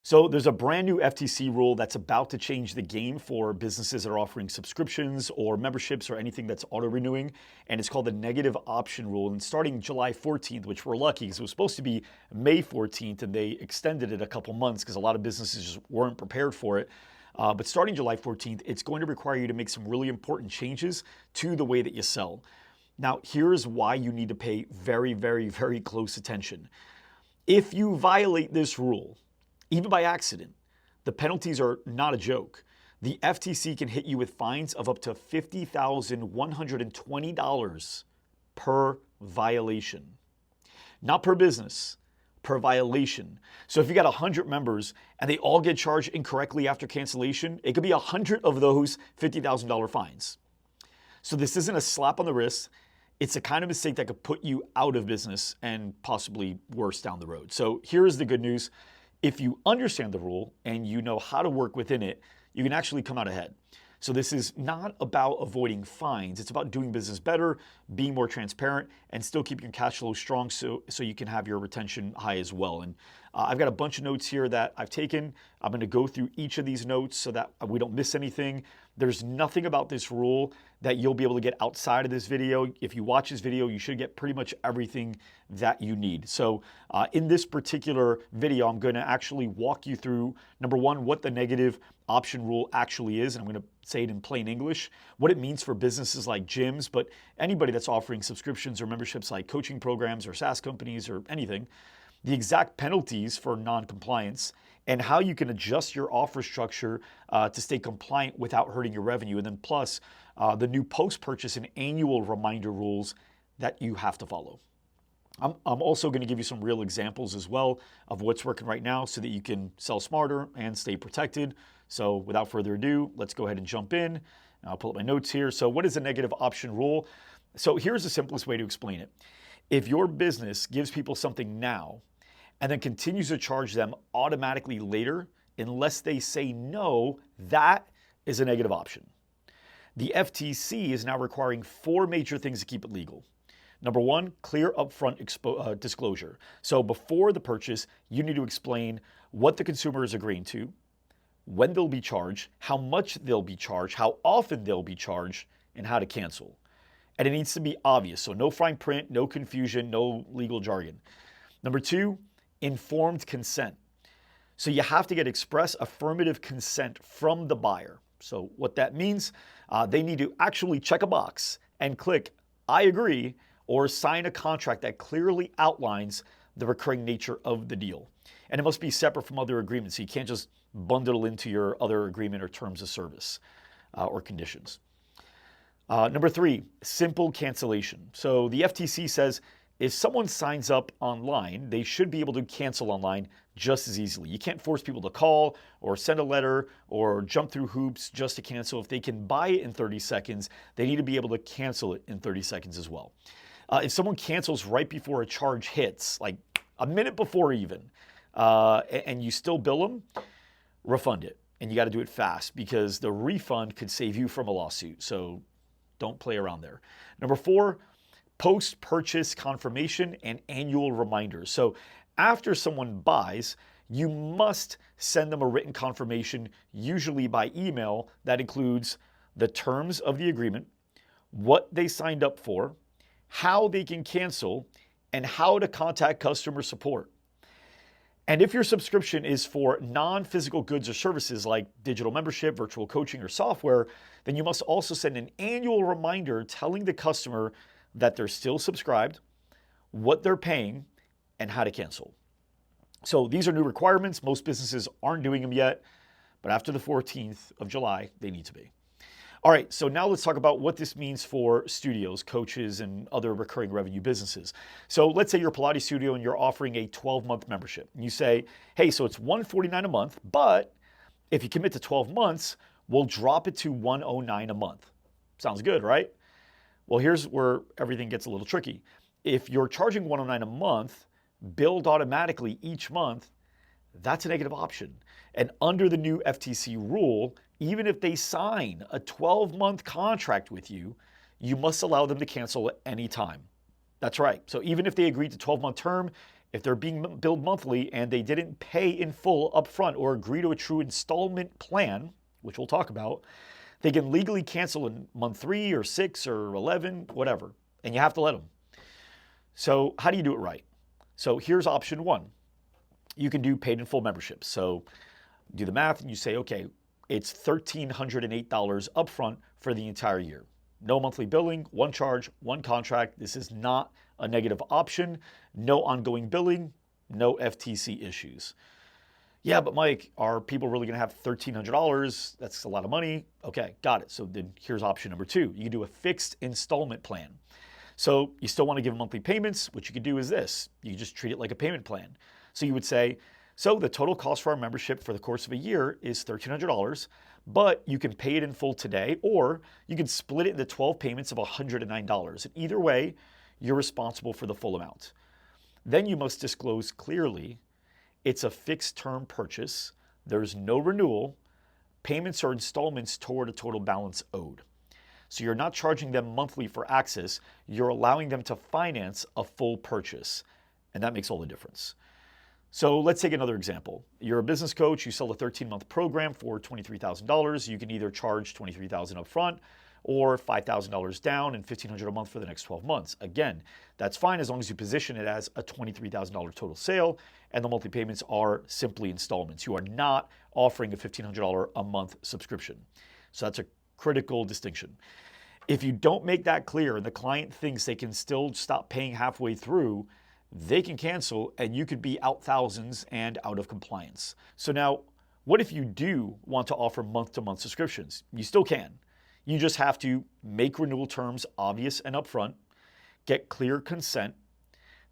So there's a brand new FTC rule that's about to change the game for businesses that are offering subscriptions or memberships or anything that's auto-renewing, and it's called the negative option rule. And starting July 14th, which we're lucky because it was supposed to be May 14th, and they extended it a couple months because a lot of businesses just weren't prepared for it. But starting July 14th, it's going to require you to make some really important changes to the way that you sell. Now, here's why you need to pay very, very, very close attention. If you violate this rule, even by accident, the penalties are not a joke. The FTC can hit you with fines of up to $50,120 per violation. Not per business, per violation. So if you got 100 members and they all get charged incorrectly after cancellation, it could be 100 of those $50,000 fines. So this isn't a slap on the wrist. It's a kind of mistake that could put you out of business and possibly worse down the road. So here's the good news. If you understand the rule and you know how to work within it, you can actually come out ahead. So this is not about avoiding fines. It's about doing business better, being more transparent, and still keeping your cash flow strong so you can have your retention high as well. And I've got a bunch of notes here that I've taken. I'm going to go through each of these notes so that we don't miss anything. There's nothing about this rule that you'll be able to get outside of this video. If you watch this video, you should get pretty much everything that you need. So in this particular video, I'm going to actually walk you through, number one, what the negative option rule actually is, and I'm going to say it in plain English, what it means for businesses like gyms, but anybody that's offering subscriptions or memberships like coaching programs or SaaS companies or anything, the exact penalties for non-compliance, and how you can adjust your offer structure to stay compliant without hurting your revenue, and then plus the new post-purchase and annual reminder rules that you have to follow. I'm also going to give you some real examples as well of what's working right now so that you can sell smarter and stay protected. So without further ado, let's go ahead and jump in. I'll pull up my notes here. So what is a negative option rule? So here's the simplest way to explain it. If your business gives people something now and then continues to charge them automatically later, unless they say no, that is a negative option. The FTC is now requiring 4 major things to keep it legal. Number one, clear upfront disclosure. So before the purchase, you need to explain what the consumer is agreeing to, when they'll be charged, how much they'll be charged, how often they'll be charged, and how to cancel. And it needs to be obvious. So no fine print, no confusion, no legal jargon. Number two, informed consent. So you have to get express affirmative consent from the buyer. So what that means, they need to actually check a box and click, I agree, or sign a contract that clearly outlines the recurring nature of the deal. And it must be separate from other agreements. So you can't just bundle into your other agreement or terms of service or conditions. Number three, simple cancellation. So the FTC says if someone signs up online, they should be able to cancel online just as easily. You can't force people to call or send a letter or jump through hoops just to cancel. If they can buy it in 30 seconds, they need to be able to cancel it in 30 seconds as well. If someone cancels right before a charge hits, like a minute before even, and you still bill them, refund it. And you got to do it fast because the refund could save you from a lawsuit. So don't play around there. Number four, post-purchase confirmation and annual reminders. So after someone buys, you must send them a written confirmation, usually by email, that includes the terms of the agreement, what they signed up for, how they can cancel, and how to contact customer support. And if your subscription is for non-physical goods or services like digital membership, virtual coaching, or software, then you must also send an annual reminder telling the customer that they're still subscribed, what they're paying, and how to cancel. So these are new requirements. Most businesses aren't doing them yet, but after the 14th of July, they need to be. All right, so now let's talk about what this means for studios, coaches, and other recurring revenue businesses. So let's say you're a Pilates studio and you're offering a 12-month membership. And you say, hey, so it's $149 a month, but if you commit to 12 months, we'll drop it to $109 a month. Sounds good, right? Well, here's where everything gets a little tricky. If you're charging $109 a month, billed automatically each month, that's a negative option. And under the new FTC rule, even if they sign a 12-month contract with you, you must allow them to cancel at any time. That's right. So even if they agreed to 12-month term if they're being billed monthly and they didn't pay in full upfront or agree to a true installment plan, which we'll talk about, they can legally cancel in month 3 or 6 or 11, whatever, and you have to let them. So how do you do it right? So here's option 1. You can do paid in full memberships. So do the math and you say, okay, it's $1,308 upfront for the entire year. No monthly billing, one charge, one contract. This is not a negative option. No ongoing billing, no FTC issues. Yeah, but Mike, are people really going to have $1,300? That's a lot of money. Okay, got it. So then here's option number 2. You can do a fixed installment plan. So you still want to give monthly payments. What you could do is this. You just treat it like a payment plan. So you would say, so the total cost for our membership for the course of a year is $1,300, but you can pay it in full today, or you can split it into 12 payments of $109. And either way, you're responsible for the full amount. Then you must disclose clearly it's a fixed term purchase. There's no renewal. Payments are installments toward a total balance owed. So you're not charging them monthly for access. You're allowing them to finance a full purchase. And that makes all the difference. So let's take another example. You're a business coach. You sell a 13-month program for $23,000. You can either charge $23,000 up front or $5,000 down and $1,500 a month for the next 12 months. Again, that's fine as long as you position it as a $23,000 total sale and the monthly payments are simply installments. You are not offering a $1,500 a month subscription. So that's a critical distinction. If you don't make that clear and the client thinks they can still stop paying halfway through, they can cancel and you could be out thousands and out of compliance. So now, what if you do want to offer month-to-month subscriptions? You still can. You just have to make renewal terms obvious and upfront, get clear consent,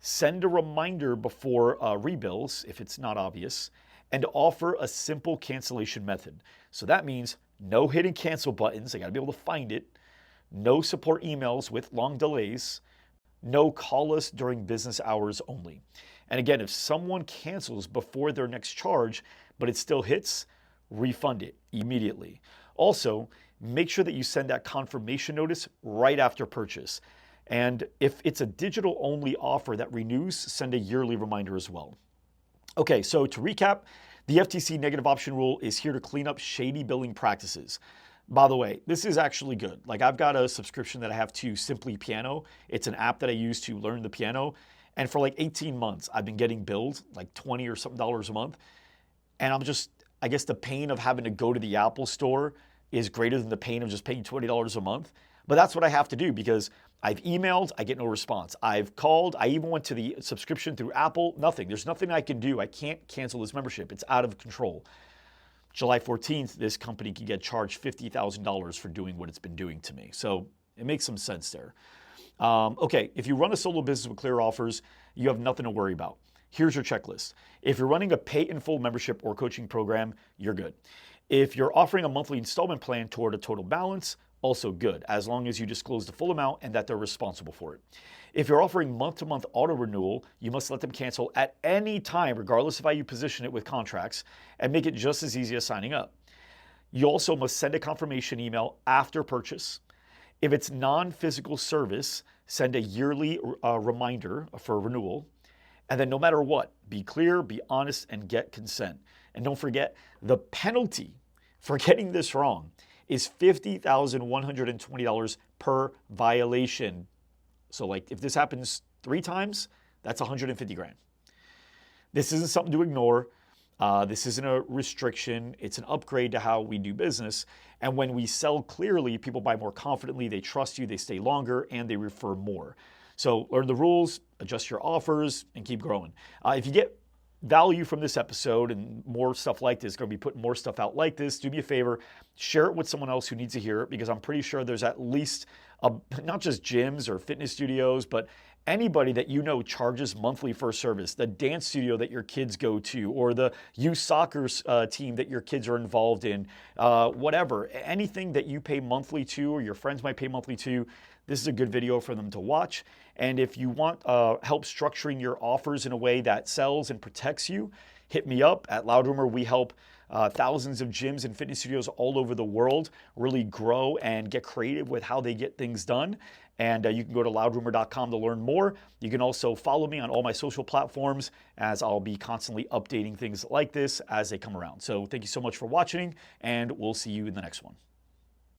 send a reminder before rebills if it's not obvious, and offer a simple cancellation method. So that means no hidden cancel buttons, they gotta be able to find it, no support emails with long delays, no call us during business hours only. And again, if someone cancels before their next charge, but it still hits, refund it immediately. Also, make sure that you send that confirmation notice right after purchase. And if it's a digital only offer that renews, send a yearly reminder as well. Okay, so to recap, the FTC negative option rule is here to clean up shady billing practices. By the way, this is actually good. Like I've got a subscription that I have to Simply Piano. It's an app that I use to learn the piano. And for like 18 months, I've been getting billed like $20 or something a month. And I guess the pain of having to go to the Apple store is greater than the pain of just paying $20 a month. But that's what I have to do because I've emailed, I get no response. I've called, I even went to the subscription through Apple, nothing. There's nothing I can do. I can't cancel this membership. It's out of control. July 14th, this company could get charged $50,000 for doing what it's been doing to me. So it makes some sense there. Okay, if you run a solo business with clear offers, you have nothing to worry about. Here's your checklist. If you're running a pay-in-full membership or coaching program, you're good. If you're offering a monthly installment plan toward a total balance, also good, as long as you disclose the full amount and that they're responsible for it. If you're offering month-to-month auto renewal, you must let them cancel at any time, regardless of how you position it with contracts, and make it just as easy as signing up. You also must send a confirmation email after purchase. If it's non-physical service, send a yearly reminder for renewal. And then no matter what, be clear, be honest, and get consent. And don't forget, the penalty for getting this wrong is $50,120 per violation. So like if this happens 3 times, that's $150,000. This isn't something to ignore. This isn't a restriction. It's an upgrade to how we do business. And when we sell clearly, people buy more confidently, they trust you, they stay longer, and they refer more. So learn the rules, adjust your offers, and keep growing. If you get value from this episode and more stuff like this, going to be putting more stuff out like this, do me a favor, share it with someone else who needs to hear it, because I'm pretty sure there's at least not just gyms or fitness studios, but anybody that you know charges monthly for a service, the dance studio that your kids go to, or the youth soccer team that your kids are involved in, whatever, anything that you pay monthly to or your friends might pay monthly to, this is a good video for them to watch. And if you want help structuring your offers in a way that sells and protects you, hit me up at Loudroomer. We help thousands of gyms and fitness studios all over the world really grow and get creative with how they get things done. And you can go to loudroomer.com to learn more. You can also follow me on all my social platforms, as I'll be constantly updating things like this as they come around. So thank you so much for watching, and we'll see you in the next one.